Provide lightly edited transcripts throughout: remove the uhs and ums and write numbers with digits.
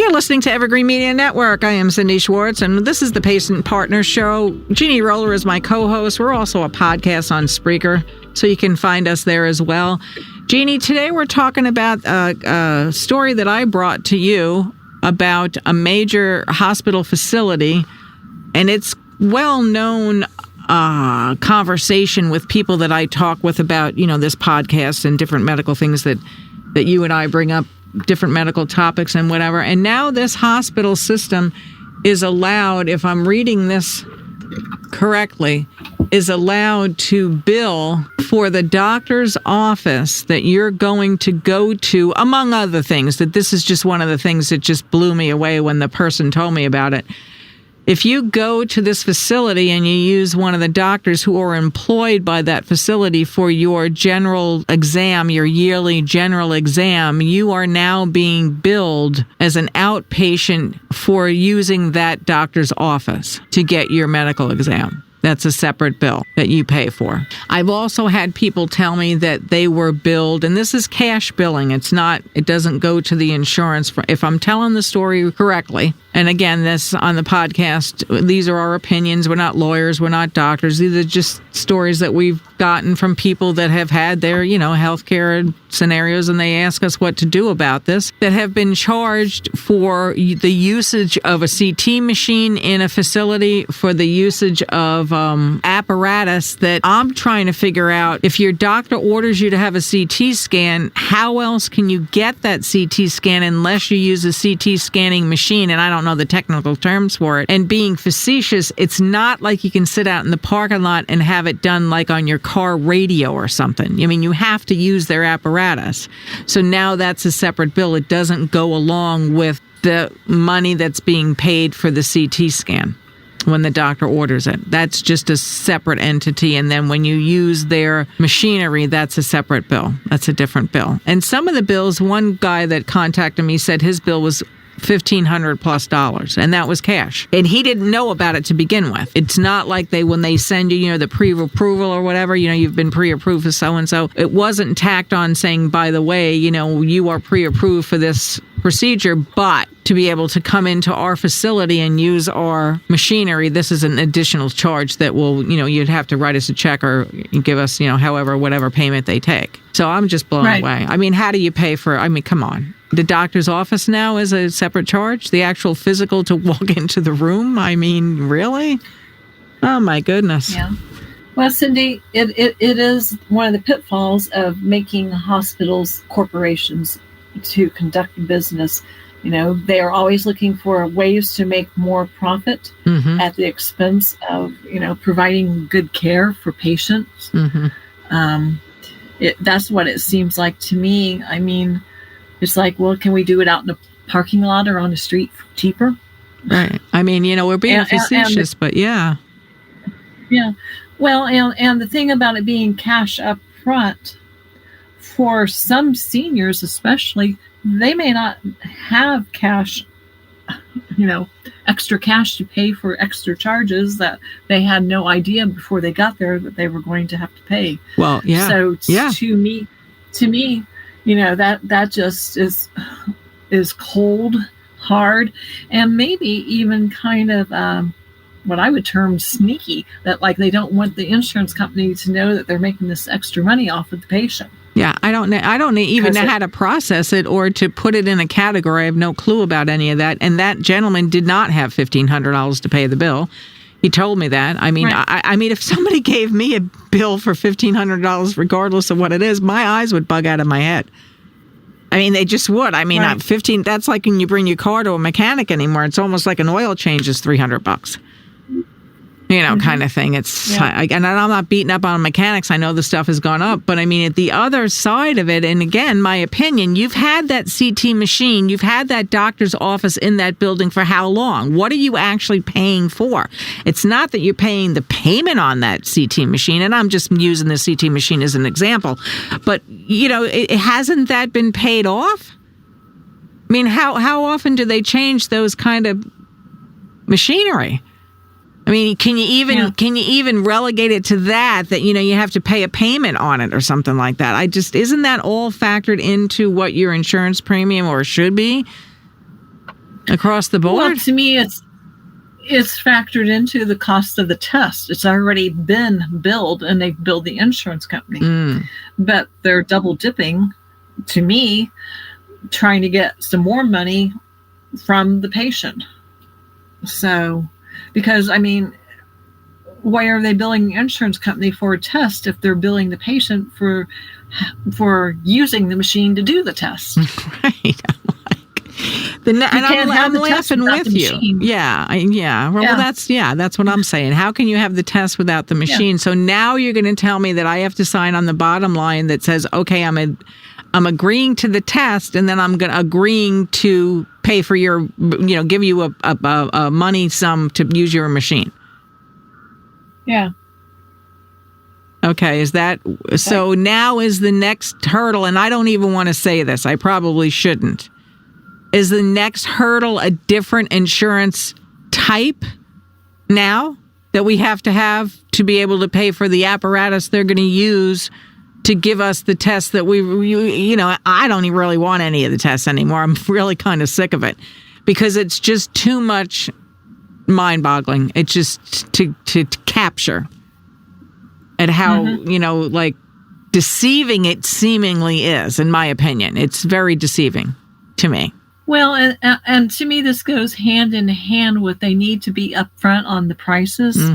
You're listening to Evergreen Media Network. I am Cindy Schwartz, and this is the Patient Partner Show. Jeannie Roller is my co-host. We're also a podcast on Spreaker, so you can find us there as well. Jeannie, today we're talking about a story that I brought to you about a major hospital facility, and it's well-known conversation with people that I talk with about, this podcast and different medical things that you and I bring up, different medical topics and whatever. And now this hospital system is allowed, if I'm reading this correctly, is allowed to bill for the doctor's office that you're going to go to, among other things. That this is just one of the things that just blew me away when the person told me about it. If you go to this facility and you use one of the doctors who are employed by that facility for your general exam, your yearly general exam, you are now being billed as an outpatient for using that doctor's office to get your medical exam. That's a separate bill that you pay for. I've also had people tell me that they were billed, and this is cash billing. It doesn't go to the insurance. If I'm telling the story correctly, and again, this on the podcast, these are our opinions. We're not lawyers. We're not doctors. These are just stories that we've gotten from people that have had their, healthcare scenarios, and they ask us what to do about this, that have been charged for the usage of a CT machine in a facility, for the usage of apparatus that I'm trying to figure out. If your doctor orders you to have a CT scan, how else can you get that CT scan unless you use a CT scanning machine? And I don't know the technical terms for it. And being facetious, it's not like you can sit out in the parking lot and have it done like on your car radio or something. I mean, you have to use their apparatus. So now that's a separate bill. It doesn't go along with the money that's being paid for the CT scan when the doctor orders it. That's just a separate entity. And then when you use their machinery, that's a separate bill. That's a different bill. And some of the bills, one guy that contacted me said his bill was $1,500+, and that was cash. And he didn't know about it to begin with. It's not like when they send you, the pre-approval or whatever, you've been pre-approved for so-and-so. It wasn't tacked on saying, by the way, you are pre-approved for this procedure, but to be able to come into our facility and use our machinery, this is an additional charge that will, you'd have to write us a check or give us, whatever payment they take. So I'm just blown away. I mean, how do you pay for, come on. The doctor's office now is a separate charge? The actual physical to walk into the room? I mean, really? Oh, my goodness. Yeah. Well, Cindy, it is one of the pitfalls of making hospitals corporations to conduct business. They are always looking for ways to make more profit at the expense of, providing good care for patients. That's what it seems like to me. I mean, it's like, well, can we do it out in a parking lot or on the street cheaper? Right. I mean, we're being facetious, but yeah. Yeah. Well, and the thing about it being cash up front, for some seniors especially, they may not have cash, extra cash to pay for extra charges that they had no idea before they got there that they were going to have to pay. Well, yeah. So to me, that just is cold, hard, and maybe even kind of what I would term sneaky, that like they don't want the insurance company to know that they're making this extra money off of the patient. Yeah, I don't even know how to process it or to put it in a category. I have no clue about any of that. And that gentleman did not have $1,500 to pay the bill. He told me that. I mean, right. I mean, if somebody gave me a bill for $1,500, regardless of what it is, my eyes would bug out of my head. I mean, they just would. I mean, right. 15. That's like when you bring your car to a mechanic anymore. It's almost like an oil change is $300. Kind of thing. It's and I'm not beating up on mechanics. I know the stuff has gone up, but I mean, at the other side of it, and again, my opinion, you've had that CT machine, you've had that doctor's office in that building for how long? What are you actually paying for? It's not that you're paying the payment on that CT machine, and I'm just using the CT machine as an example, but hasn't that been paid off? I mean, how often do they change those kind of machinery? I mean, can you even relegate it to that you have to pay a payment on it or something like that? Isn't that all factored into what your insurance premium or should be? across the board? Well, to me, it's factored into the cost of the test. It's already been billed, and they've billed the insurance company. But they're double dipping, to me, trying to get some more money from the patient. So, because, I mean, why are they billing the insurance company for a test if they're billing the patient for using the machine to do the test? Right. And I'm laughing with you. Yeah. Well, that's what I'm saying. How can you have the test without the machine? Yeah. So now you're going to tell me that I have to sign on the bottom line that says, okay, I'm agreeing to the test, and then I'm agreeing to pay for your, give you a money sum to use your machine. Yeah. Okay, is that so? Now is the next hurdle, and I don't even want to say this. I probably shouldn't. Is the next hurdle a different insurance type now that we have to be able to pay for the apparatus they're going to use to give us the tests that I don't even really want any of the tests anymore. I'm really kind of sick of it because it's just too much mind-boggling. It's just to capture at how, deceiving it seemingly is, in my opinion. It's very deceiving to me. Well, and to me, this goes hand in hand with they need to be upfront on the prices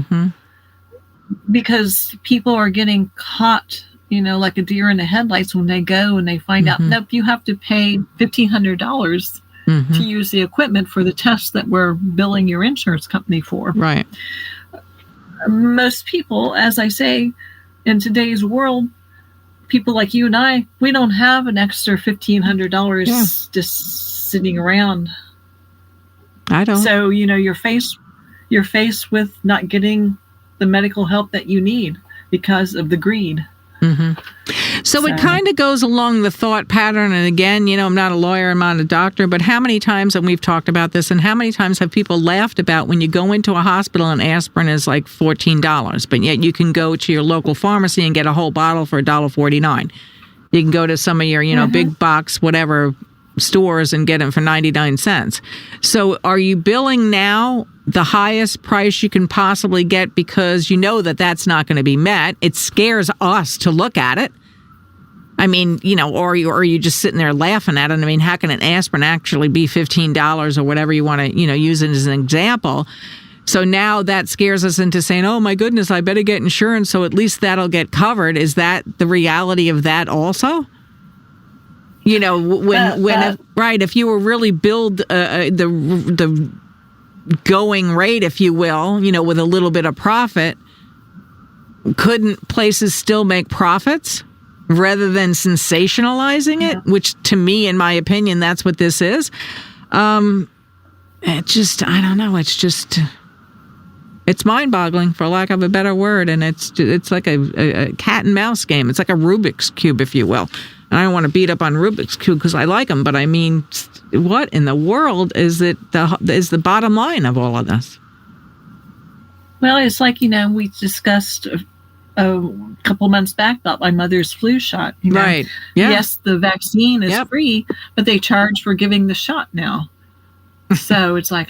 because people are getting caught, like a deer in the headlights when they go and they find out, nope, you have to pay $1,500 to use the equipment for the test that we're billing your insurance company for. Right. Most people, as I say, in today's world, people like you and I, we don't have an extra $1,500 just sitting around. I don't. So, you're faced with not getting the medical help that you need because of the greed. So it kind of goes along the thought pattern. And again, I'm not a lawyer, I'm not a doctor, but how many times, and we've talked about this, and how many times have people laughed about when you go into a hospital and aspirin is like $14, but yet you can go to your local pharmacy and get a whole bottle for $1.49. You can go to some of your, big box, whatever, stores and get them for 99 cents. So are you billing now the highest price you can possibly get because you know that that's not going to be met? It scares us to look at it. I mean, or are you just sitting there laughing at it? I mean, how can an aspirin actually be $15 or whatever you want to, use it as an example? So now that scares us into saying, oh my goodness, I better get insurance so at least that'll get covered. Is that the reality of that also? If you were really billed the going rate, if you will, with a little bit of profit, couldn't places still make profits rather than sensationalizing it? Which, to me, in my opinion, that's what this is. I don't know. It's mind-boggling, for lack of a better word, and it's like a cat and mouse game. It's like a Rubik's Cube, if you will. And I don't want to beat up on Rubik's Cube because I like them, but I mean, what in the world is the bottom line of all of this? Well, it's like, we discussed a couple months back about my mother's flu shot. Right. Yeah. Yes, the vaccine is free, but they charge for giving the shot now. So it's like,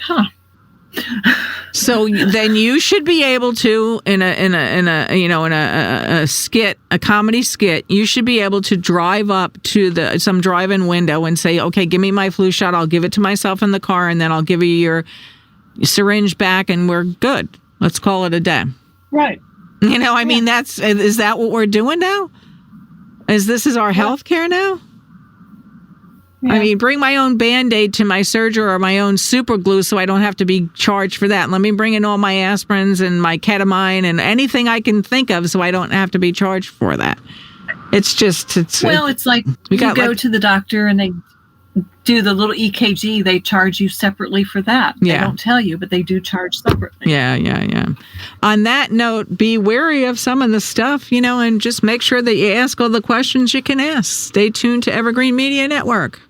So then you should be able to, in a skit, a comedy skit, you should be able to drive up to some drive-in window and say, okay, give me my flu shot. I'll give it to myself in the car, and then I'll give you your syringe back, and we're good. Let's call it a day. Right. I mean, is that what we're doing now? This is our health care now? Yeah. I mean, bring my own Band-Aid to my surgery or my own super glue so I don't have to be charged for that. Let me bring in all my aspirins and my ketamine and anything I can think of so I don't have to be charged for that. It's like you go to the doctor and they do the little EKG. They charge you separately for that. Yeah. They don't tell you, but they do charge separately. Yeah. On that note, be wary of some of the stuff, and just make sure that you ask all the questions you can ask. Stay tuned to Evergreen Media Network.